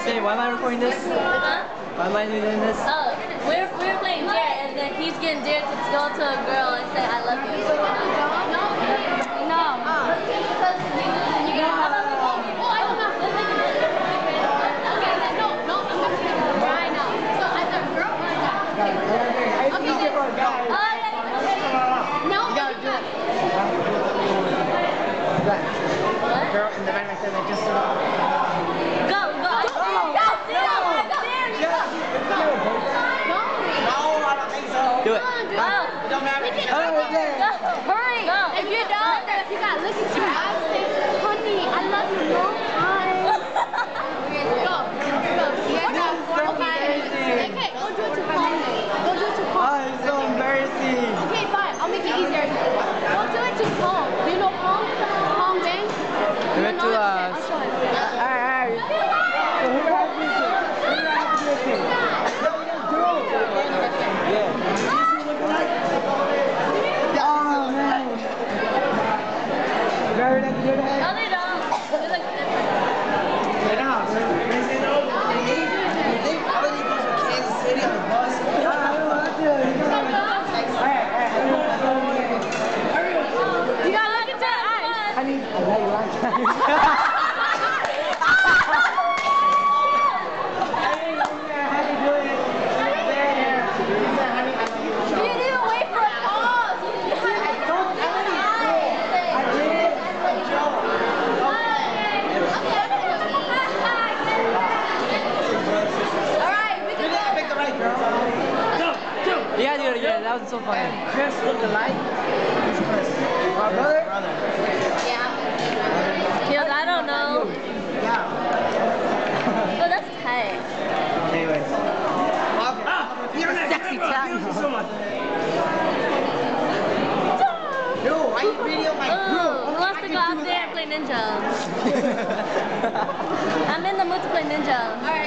say, why am I recording this? Huh? Why am I doing this? Oh, we're playing dare, and then he's getting dared to go to a girl and say, I love you. No. Because you get how about we go? Oh, I don't know. Okay, no, I'm going to pick a guy now. So either a girl or a guy. Okay, then. Oh, yeah. No, you gotta do it. What? Girl in the back like that, just Go. Do it. Go. It don't matter. Go. Hurry. Go. If you don't, then if you got look at your eyes, say, honey, I love you, no? Go. Okay, go do it to Paul. Go do it to Paul. Oh, it's so embarrassing. Okay, fine. I'll make it easier. Go do it to Paul. Do you know Paul? Paul Bang? We went to, I'll show him. Alright. So who has this? Who has this? Yeah. Oh, man. Very nice to do that. No, they don't. They look different. Sit down. You gotta look into the eyes. Honey, I love you long time. You didn't even wait for a pause. You had to go to the Alright, we can Pick the right girl. Yeah, dude, yeah, that was so funny. Chris look alike. Who's Chris? Our brother? Because I don't know. Yeah. But that's tight. Anyways. Sexy chat. So much. Yo, I video my Ooh, who wants to go out there and play ninja? I'm in the mood to play ninja. Alright.